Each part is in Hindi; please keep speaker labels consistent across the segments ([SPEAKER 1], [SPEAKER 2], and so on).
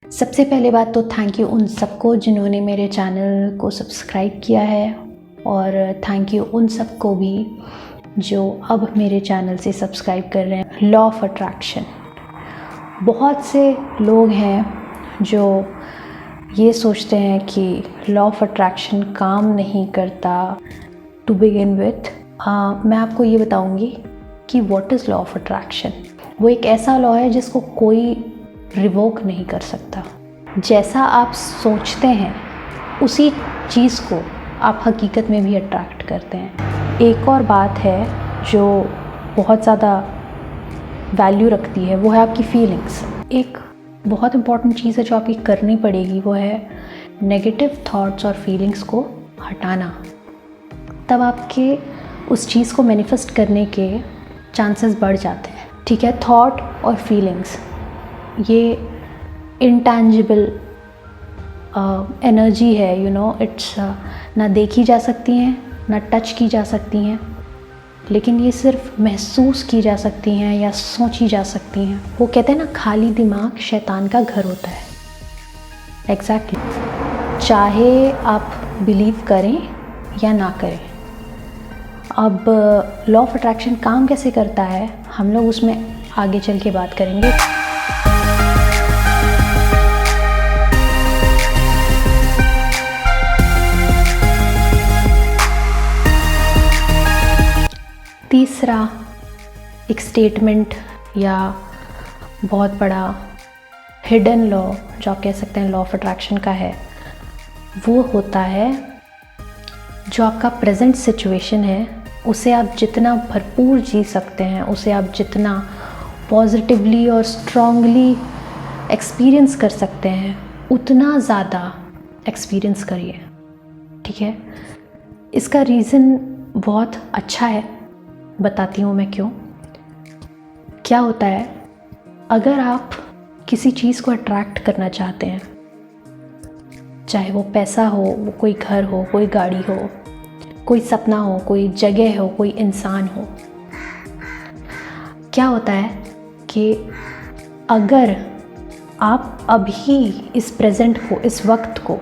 [SPEAKER 1] सबसे पहले बात तो थैंक यू उन सबको जिन्होंने मेरे चैनल को सब्सक्राइब किया है, और थैंक यू उन सबको भी जो अब मेरे चैनल से सब्सक्राइब कर रहे हैं। लॉ ऑफ अट्रैक्शन, बहुत से लोग हैं जो ये सोचते हैं कि लॉ ऑफ अट्रैक्शन काम नहीं करता। टू बिगिन विथ मैं आपको ये बताऊंगी कि what is law of attraction. वो एक ऐसा लॉ है जिसको कोई रिवोक नहीं कर सकता। जैसा आप सोचते हैं उसी चीज़ को आप हकीकत में भी अट्रैक्ट करते हैं। एक और बात है जो बहुत ज़्यादा वैल्यू रखती है, वो है आपकी फीलिंग्स। एक बहुत इम्पॉर्टेंट चीज़ है जो आपकी करनी पड़ेगी, वो है नेगेटिव थॉट्स और फीलिंग्स को हटाना। तब आपके उस चीज़ को मैनिफेस्ट करने के चांसेस बढ़ जाते हैं। ठीक है, थॉट और फीलिंग्स ये इंटैंजिबल एनर्जी है, इट्स ना देखी जा सकती हैं ना टच की जा सकती हैं, लेकिन ये सिर्फ महसूस की जा सकती हैं या सोची जा सकती हैं। वो कहते हैं ना, खाली दिमाग शैतान का घर होता है। एग्जैक्टली। चाहे आप बिलीव करें या ना करें। अब लॉ ऑफ अट्रैक्शन काम कैसे करता है हम लोग उसमें आगे चल के बात करेंगे। तीसरा एक स्टेटमेंट या बहुत बड़ा हिडन लॉ जो आप कह सकते हैं लॉ ऑफ अट्रैक्शन का है, वो होता है जो आपका प्रेजेंट सिचुएशन है उसे आप जितना भरपूर जी सकते हैं, उसे आप जितना पॉजिटिवली और स्ट्रांगली एक्सपीरियंस कर सकते हैं, उतना ज़्यादा एक्सपीरियंस करिए। ठीक है, इसका रीज़न बहुत अच्छा है, बताती हूँ मैं क्यों। क्या होता है, अगर आप किसी चीज़ को अट्रैक्ट करना चाहते हैं, चाहे वो पैसा हो, वो कोई घर हो, कोई गाड़ी हो, कोई सपना हो, कोई जगह हो, कोई इंसान हो, क्या होता है कि अगर आप अभी इस प्रेजेंट को, इस वक्त को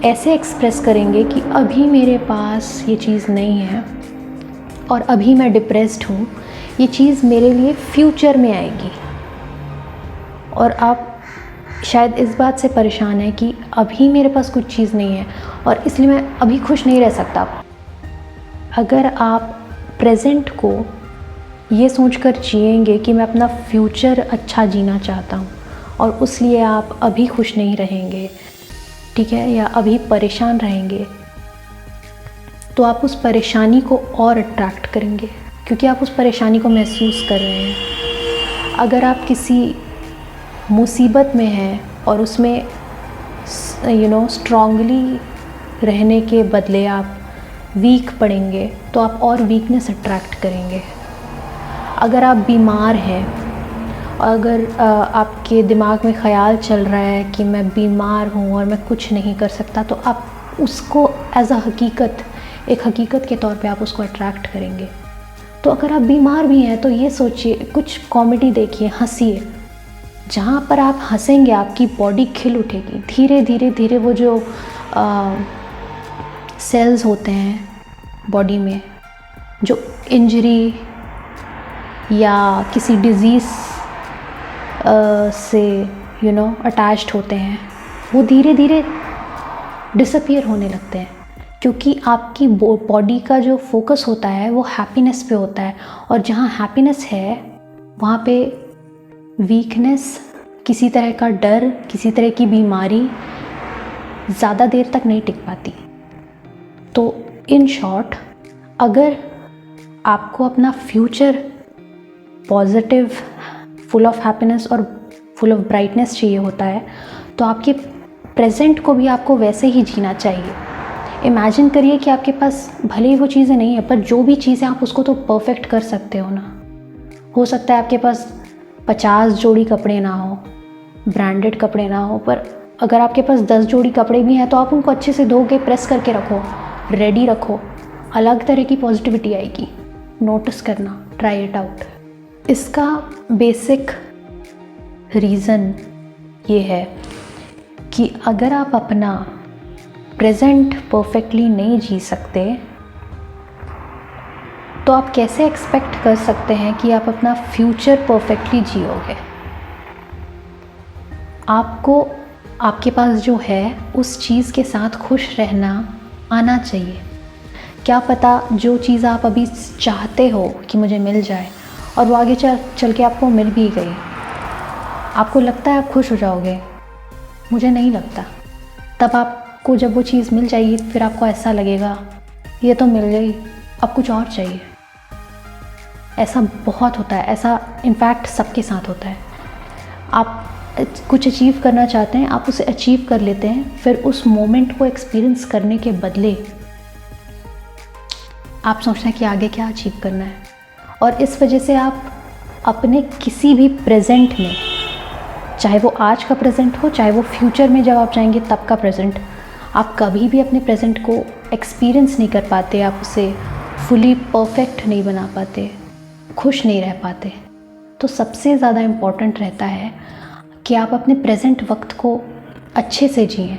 [SPEAKER 1] ऐसे एक्सप्रेस करेंगे कि अभी मेरे पास ये चीज़ नहीं है और अभी मैं डिप्रेस्ड हूँ, ये चीज़ मेरे लिए फ्यूचर में आएगी, और आप शायद इस बात से परेशान हैं कि अभी मेरे पास कुछ चीज़ नहीं है और इसलिए मैं अभी खुश नहीं रह सकता। अगर आप प्रेजेंट को ये सोचकर जिएंगे कि मैं अपना फ्यूचर अच्छा जीना चाहता हूँ और उसलिए आप अभी खुश नहीं रहेंगे, ठीक है, या अभी परेशान रहेंगे, तो आप उस परेशानी को और अट्रैक्ट करेंगे क्योंकि आप उस परेशानी को महसूस कर रहे हैं। अगर आप किसी मुसीबत में हैं और उसमें स्ट्रांगली रहने के बदले आप वीक पड़ेंगे तो आप और वीकनेस अट्रैक्ट करेंगे। अगर आप बीमार हैं और अगर आपके दिमाग में ख़याल चल रहा है कि मैं बीमार हूँ और मैं कुछ नहीं कर सकता, तो आप उसको एज अ हकीकत, एक हकीकत के तौर पे आप उसको अट्रैक्ट करेंगे। तो अगर आप बीमार भी हैं तो ये सोचिए, कुछ कॉमेडी देखिए, हंसिए। जहाँ पर आप हंसेंगे आपकी बॉडी खिल उठेगी। धीरे धीरे धीरे वो जो सेल्स होते हैं बॉडी में जो इंजरी या किसी डिज़ीज़ से अटैच्ड होते हैं, वो धीरे धीरे डिसअपीयर होने लगते हैं, क्योंकि आपकी बॉडी का जो फोकस होता है वो हैप्पीनेस पे होता है, और जहाँ हैप्पीनेस है वहाँ पे वीकनेस, किसी तरह का डर, किसी तरह की बीमारी ज़्यादा देर तक नहीं टिक पाती। तो इन शॉर्ट, अगर आपको अपना future positive, full of happiness और फुल ऑफ ब्राइटनेस चाहिए होता है, तो आपके प्रेजेंट को भी आपको वैसे ही जीना चाहिए। इमेजिन करिए कि आपके पास भले ही वो चीज़ें नहीं है, पर जो भी चीज़ें आप उसको तो परफेक्ट कर सकते हो ना। हो सकता है आपके पास 50 जोड़ी कपड़े ना हो, ब्रांडेड कपड़े ना हो, पर अगर आपके पास 10 जोड़ी कपड़े भी हैं तो आप उनको अच्छे से धो के प्रेस करके रखो, रेडी रखो, अलग तरह की पॉजिटिविटी आएगी। नोटिस करना, ट्राई इट आउट। इसका बेसिक रीज़न ये है कि अगर आप अपना प्रेजेंट परफेक्टली नहीं जी सकते तो आप कैसे एक्सपेक्ट कर सकते हैं कि आप अपना फ्यूचर परफेक्टली जियोगे। आपको आपके पास जो है उस चीज़ के साथ खुश रहना आना चाहिए। क्या पता जो चीज़ आप अभी चाहते हो कि मुझे मिल जाए और वो आगे चल के आपको मिल भी गई, आपको लगता है आप खुश हो जाओगे? मुझे नहीं लगता। तब आपको जब वो चीज़ मिल जाएगी फिर आपको ऐसा लगेगा ये तो मिल गई, अब कुछ और चाहिए। ऐसा बहुत होता है, ऐसा इनफैक्ट सबके साथ होता है। आप कुछ अचीव करना चाहते हैं, आप उसे अचीव कर लेते हैं, फिर उस मोमेंट को एक्सपीरियंस करने के बदले आप सोचते हैं कि आगे क्या अचीव करना है, और इस वजह से आप अपने किसी भी प्रेजेंट में, चाहे वो आज का प्रेजेंट हो, चाहे वो फ्यूचर में जब आप जाएंगे तब का प्रेजेंट, आप कभी भी अपने प्रेजेंट को एक्सपीरियंस नहीं कर पाते, आप उसे फुली परफेक्ट नहीं बना पाते, खुश नहीं रह पाते। तो सबसे ज़्यादा इम्पॉर्टेंट रहता है कि आप अपने प्रेजेंट वक्त को अच्छे से जिएं,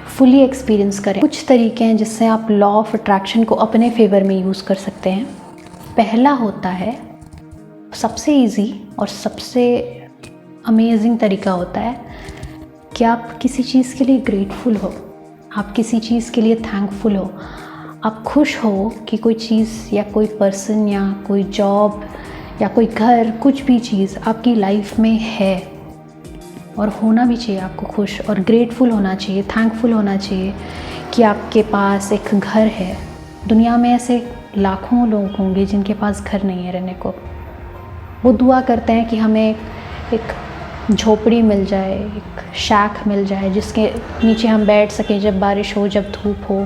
[SPEAKER 1] फुली एक्सपीरियंस करें। कुछ तरीके हैं जिससे आप लॉ ऑफ अट्रैक्शन को अपने फेवर में यूज़ कर सकते हैं। पहला होता है, सबसे इजी और सबसे अमेजिंग तरीका होता है कि आप किसी चीज़ के लिए ग्रेटफुल हो, आप किसी चीज़ के लिए थैंकफुल हो, आप खुश हो कि कोई चीज़ या कोई पर्सन या कोई जॉब या कोई घर, कुछ भी चीज़ आपकी लाइफ में है, और होना भी चाहिए आपको खुश और ग्रेटफुल होना चाहिए, थैंकफुल होना चाहिए कि आपके पास एक घर है। दुनिया में ऐसे लाखों लोग होंगे जिनके पास घर नहीं है रहने को। वो दुआ करते हैं कि हमें एक झोपड़ी मिल जाए, एक शैक मिल जाए जिसके नीचे हम बैठ सकें जब बारिश हो, जब धूप हो,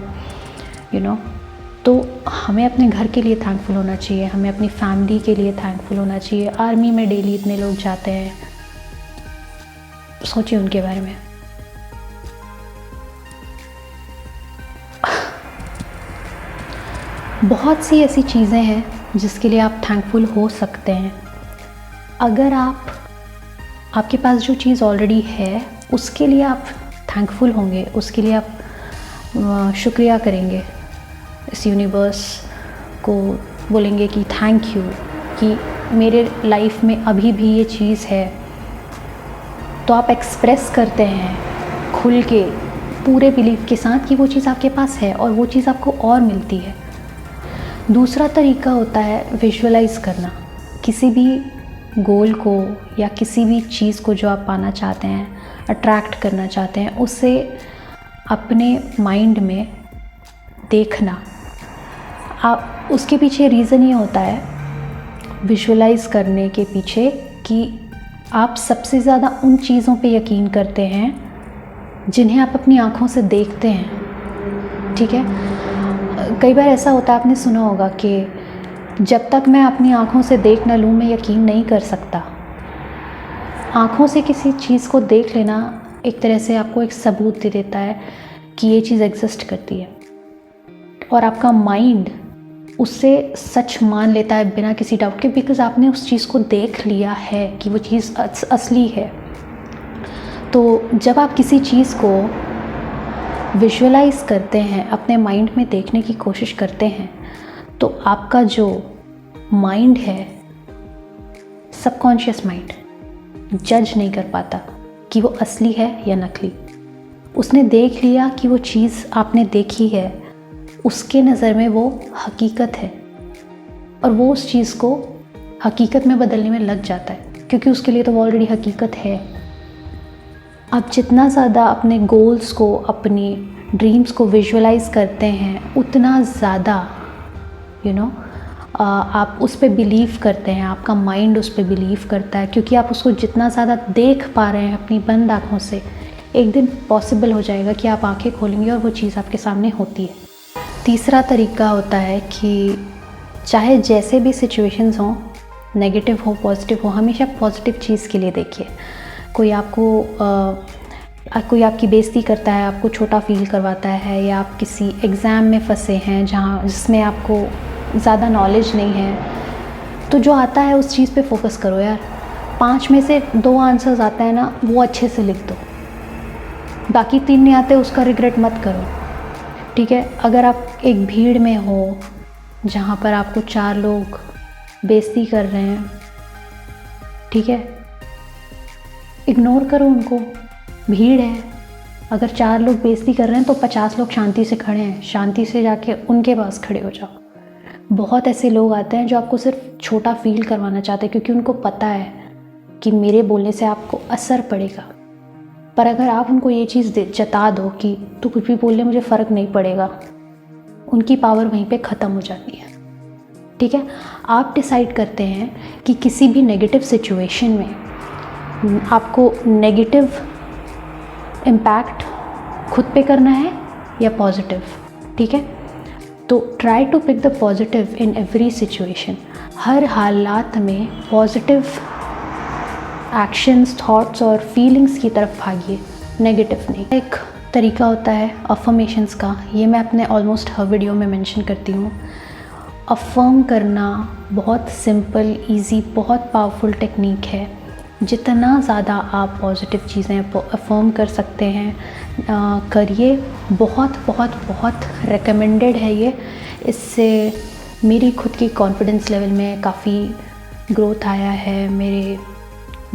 [SPEAKER 1] तो हमें अपने घर के लिए थैंकफुल होना चाहिए, हमें अपनी फैमिली के लिए थैंकफुल होना चाहिए। आर्मी में डेली इतने लोग जाते हैं, सोचिए उनके बारे में। बहुत सी ऐसी चीज़ें हैं जिसके लिए आप थैंकफुल हो सकते हैं। अगर आपके पास जो चीज़ ऑलरेडी है उसके लिए आप थैंकफुल होंगे, उसके लिए आप शुक्रिया करेंगे, इस यूनिवर्स को बोलेंगे कि थैंक यू कि मेरे लाइफ में अभी भी ये चीज़ है, तो आप एक्सप्रेस करते हैं खुल के, पूरे बिलीव के साथ कि वो चीज़ आपके पास है और वो चीज़ आपको और मिलती है। दूसरा तरीका होता है विजुअलाइज़ करना। किसी भी गोल को या किसी भी चीज़ को जो आप पाना चाहते हैं, अट्रैक्ट करना चाहते हैं, उसे अपने माइंड में देखना। आप उसके पीछे रीज़न ये होता है विजुअलाइज़ करने के पीछे कि आप सबसे ज़्यादा उन चीज़ों पे यकीन करते हैं जिन्हें आप अपनी आँखों से देखते हैं। ठीक है, कई बार ऐसा होता है, आपने सुना होगा कि जब तक मैं अपनी आँखों से देख ना लूँ मैं यकीन नहीं कर सकता। आँखों से किसी चीज़ को देख लेना एक तरह से आपको एक सबूत दे देता है कि ये चीज़ एग्जिस्ट करती है, और आपका माइंड उससे सच मान लेता है बिना किसी डाउट के, बिकॉज़ आपने उस चीज़ को देख लिया है कि वो चीज़ असली है। तो जब आप किसी चीज़ को विजुअलाइज़ करते हैं, अपने माइंड में देखने की कोशिश करते हैं, तो आपका जो माइंड है, सबकॉन्शियस माइंड, जज नहीं कर पाता कि वो असली है या नकली। उसने देख लिया कि वो चीज़ आपने देखी है, उसके नज़र में वो हकीकत है, और वो उस चीज़ को हकीकत में बदलने में लग जाता है, क्योंकि उसके लिए तो वो ऑलरेडी हकीकत है। आप जितना ज़्यादा अपने गोल्स को, अपनी ड्रीम्स को विजुअलाइज़ करते हैं, उतना ज़्यादा आप उस पर बिलीव करते हैं, आपका माइंड उस पर बिलीव करता है, क्योंकि आप उसको जितना ज़्यादा देख पा रहे हैं अपनी बंद आँखों से, एक दिन पॉसिबल हो जाएगा कि आप आँखें खोलेंगे और वो चीज़ आपके सामने होती है। तीसरा तरीका होता है कि चाहे जैसे भी सिचुएशंस हों, नेगेटिव हो पॉजिटिव हो, हमेशा पॉजिटिव चीज़ के लिए देखिए। कोई आपकी बेइज्जती करता है, आपको छोटा फील करवाता है, या आप किसी एग्ज़ाम में फंसे हैं जिसमें आपको ज़्यादा नॉलेज नहीं है, तो जो आता है उस चीज़ पे फोकस करो यार। 5 में से 2 आंसर्स आता है ना, वो अच्छे से लिख दो। बाकी 3 नहीं आते उसका रिग्रेट मत करो, ठीक है। अगर आप एक भीड़ में हो जहाँ पर आपको 4 लोग बेइज्जती कर रहे हैं, ठीक है, इग्नोर करो उनको, भीड़ है। अगर 4 लोग बेइज्जती कर रहे हैं तो 50 लोग शांति से खड़े हैं, शांति से जाके उनके पास खड़े हो जाओ। बहुत ऐसे लोग आते हैं जो आपको सिर्फ छोटा फील करवाना चाहते हैं, क्योंकि उनको पता है कि मेरे बोलने से आपको असर पड़ेगा। पर अगर आप उनको ये चीज़ जता दो कि तू कुछ भी बोल ले, मुझे फ़र्क नहीं पड़ेगा, उनकी पावर वहीं पे ख़त्म हो जाती है, ठीक है। आप डिसाइड करते हैं कि किसी भी नेगेटिव सिचुएशन में आपको नेगेटिव इम्पैक्ट खुद पे करना है या पॉजिटिव, ठीक है। तो try to pick the positive in every situation. हर हालात में पॉजिटिव एक्शंस, थॉट्स और फीलिंग्स की तरफ भागिए, नेगेटिव नहीं। एक तरीका होता है अफर्मेशंस का, ये मैं अपने ऑलमोस्ट हर वीडियो में मेंशन करती हूँ। अफर्म करना बहुत सिंपल, इजी, बहुत पावरफुल टेक्निक है। जितना ज़्यादा आप पॉजिटिव चीज़ें अफर्म कर सकते हैं करिए। बहुत बहुत बहुत रिकमेंडेड है ये। इससे मेरी खुद की कॉन्फिडेंस लेवल में काफ़ी ग्रोथ आया है, मेरे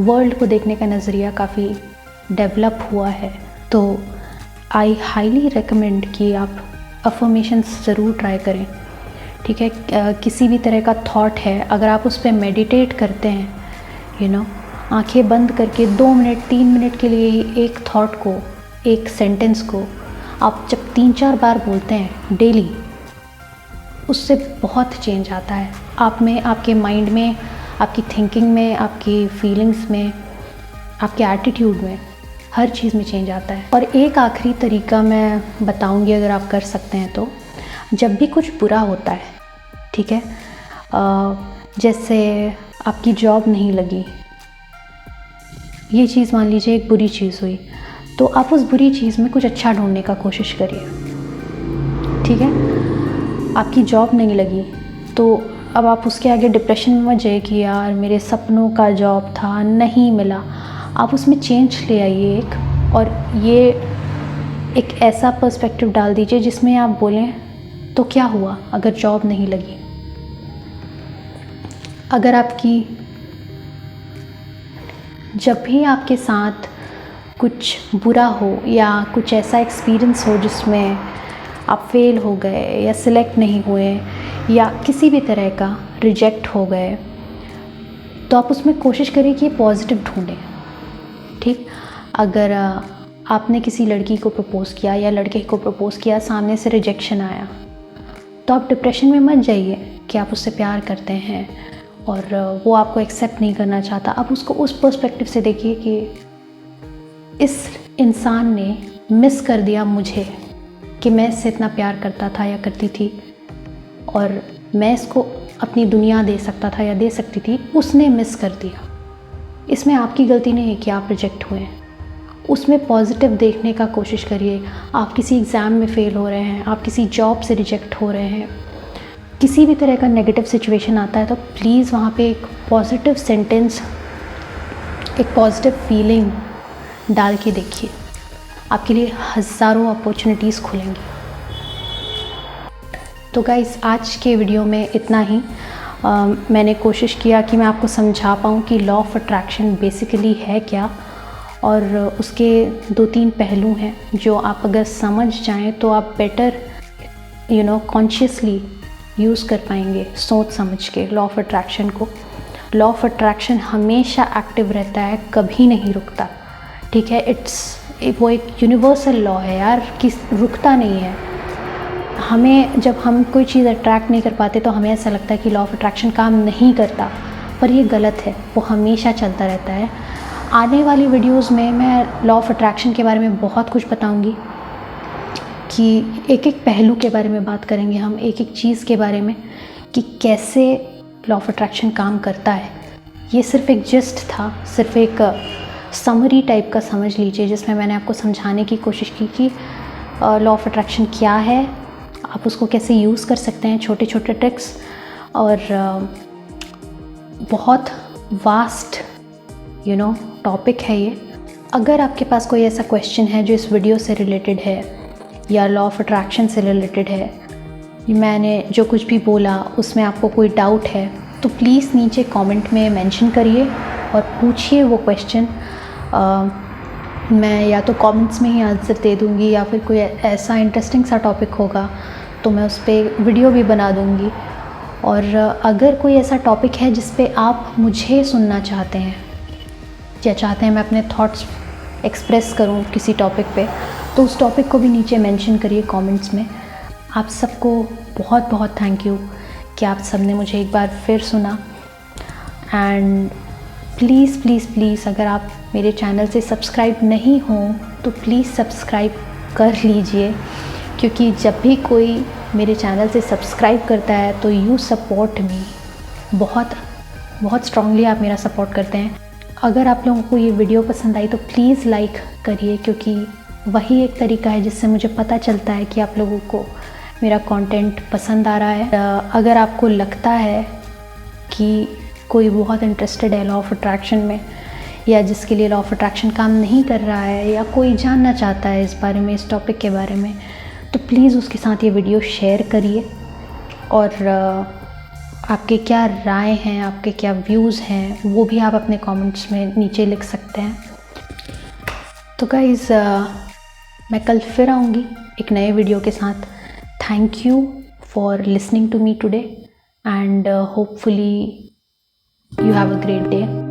[SPEAKER 1] वर्ल्ड को देखने का नज़रिया काफ़ी डेवलप हुआ है। तो आई हाईली रिकमेंड कि आप अफर्मेशंस ज़रूर ट्राई करें, ठीक है। किसी भी तरह का थॉट है, अगर आप उस पर मेडिटेट करते हैं, आंखें बंद करके 2 मिनट 3 मिनट के लिए एक थॉट को, एक सेंटेंस को आप जब 3-4 बार बोलते हैं डेली, उससे बहुत चेंज आता है आप में, आपके माइंड में, आपकी थिंकिंग में, आपकी फीलिंग्स में, आपके एटीट्यूड में, हर चीज़ में चेंज आता है। और एक आखिरी तरीका मैं बताऊंगी, अगर आप कर सकते हैं तो, जब भी कुछ बुरा होता है, ठीक है, जैसे आपकी जॉब नहीं लगी, ये चीज़ मान लीजिए एक बुरी चीज़ हुई, तो आप उस बुरी चीज़ में कुछ अच्छा ढूंढने का कोशिश करिए, ठीक है। आपकी जॉब नहीं लगी तो अब आप उसके आगे डिप्रेशन में मत जाइए कि यार मेरे सपनों का जॉब था, नहीं मिला। आप उसमें चेंज ले आइए एक, और ये एक ऐसा पर्सपेक्टिव डाल दीजिए जिसमें आप बोलें तो क्या हुआ अगर जॉब नहीं लगी। अगर आपकी, जब भी आपके साथ कुछ बुरा हो या कुछ ऐसा एक्सपीरियंस हो जिसमें आप फेल हो गए या सिलेक्ट नहीं हुए या किसी भी तरह का रिजेक्ट हो गए, तो आप उसमें कोशिश करिए कि पॉजिटिव ढूंढें, ठीक। अगर आपने किसी लड़की को प्रपोज़ किया या लड़के को प्रपोज़ किया, सामने से रिजेक्शन आया, तो आप डिप्रेशन में मत जाइए कि आप उससे प्यार करते हैं और वो आपको एक्सेप्ट नहीं करना चाहता। आप उसको उस पर्सपेक्टिव से देखिए कि इस इंसान ने मिस कर दिया मुझे, कि मैं इससे इतना प्यार करता था या करती थी और मैं इसको अपनी दुनिया दे सकता था या दे सकती थी, उसने मिस कर दिया। इसमें आपकी गलती नहीं है कि आप रिजेक्ट हुए हैं। उसमें पॉजिटिव देखने का कोशिश करिए। आप किसी एग्ज़ाम में फ़ेल हो रहे हैं, आप किसी जॉब से रिजेक्ट हो रहे हैं, किसी भी तरह का नेगेटिव सिचुएशन आता है, तो प्लीज़ वहाँ पे एक पॉजिटिव सेंटेंस, एक पॉजिटिव फीलिंग डाल के देखिए, आपके लिए हज़ारों अपॉर्चुनिटीज़ खुलेंगी। तो गाइस, आज के वीडियो में इतना ही। मैंने कोशिश किया कि मैं आपको समझा पाऊँ कि लॉ ऑफ अट्रैक्शन बेसिकली है क्या, और उसके 2-3 पहलू हैं जो आप अगर समझ जाएं तो आप बेटर कॉन्शियसली यूज़ कर पाएंगे, सोच समझ के लॉ ऑफ अट्रैक्शन को। लॉ ऑफ अट्रैक्शन हमेशा एक्टिव रहता है, कभी नहीं रुकता, ठीक है। वो एक यूनिवर्सल लॉ है यार, रुकता नहीं है। हमें जब हम कोई चीज़ अट्रैक्ट नहीं कर पाते तो हमें ऐसा लगता है कि लॉ ऑफ अट्रैक्शन काम नहीं करता, पर ये गलत है, वो हमेशा चलता रहता है। आने वाली वीडियोस में मैं लॉ ऑफ अट्रैक्शन के बारे में बहुत कुछ बताऊंगी, कि एक एक पहलू के बारे में बात करेंगे हम, एक एक चीज़ के बारे में कि कैसे लॉ ऑफ अट्रैक्शन काम करता है। ये सिर्फ एक जिस्ट था, सिर्फ एक समरी टाइप का समझ लीजिए, जिसमें मैंने आपको समझाने की कोशिश की कि लॉ ऑफ अट्रैक्शन क्या है, आप उसको कैसे यूज़ कर सकते हैं, छोटे छोटे ट्रिक्स। और बहुत वास्ट टॉपिक है ये, अगर आपके पास कोई ऐसा क्वेश्चन है जो इस वीडियो से रिलेटेड है या लॉ ऑफ अट्रैक्शन से रिलेटेड है, मैंने जो कुछ भी बोला उसमें आपको कोई डाउट है, तो प्लीज़ नीचे कमेंट में मेंशन करिए और पूछिए वो क्वेश्चन। मैं या तो कमेंट्स में ही आंसर दे दूँगी या फिर कोई ऐसा इंटरेस्टिंग सा टॉपिक होगा तो मैं उस पर वीडियो भी बना दूँगी। और अगर कोई ऐसा टॉपिक है जिस पे आप मुझे सुनना चाहते हैं या चाहते हैं मैं अपने थॉट्स एक्सप्रेस करूं किसी टॉपिक पे, तो उस टॉपिक को भी नीचे मेंशन करिए कमेंट्स में। आप सबको बहुत बहुत थैंक यू कि आप सब ने मुझे एक बार फिर सुना। एंड प्लीज़ प्लीज़ प्लीज़ अगर आप मेरे चैनल से सब्सक्राइब नहीं हों तो प्लीज़ सब्सक्राइब कर लीजिए, क्योंकि जब भी कोई मेरे चैनल से सब्सक्राइब करता है तो यू सपोर्ट मी, बहुत बहुत स्ट्रांगली आप मेरा सपोर्ट करते हैं। अगर आप लोगों को ये वीडियो पसंद आई तो प्लीज़ लाइक करिए, क्योंकि वही एक तरीका है जिससे मुझे पता चलता है कि आप लोगों को मेरा कंटेंट पसंद आ रहा है। अगर आपको लगता है कि कोई बहुत इंटरेस्टेड है लॉ ऑफ अट्रैक्शन में, या जिसके लिए लॉ ऑफ अट्रैक्शन काम नहीं कर रहा है, या कोई जानना चाहता है इस बारे में, इस टॉपिक के बारे में, तो प्लीज़ उसके साथ ये वीडियो शेयर करिए। और आपके क्या राय हैं, आपके क्या व्यूज़ हैं, वो भी आप अपने कमेंट्स में नीचे लिख सकते हैं। तो गाइज़ मैं कल फिर आऊँगी एक नए वीडियो के साथ। Thank you for listening to me today and hopefully you have a great day.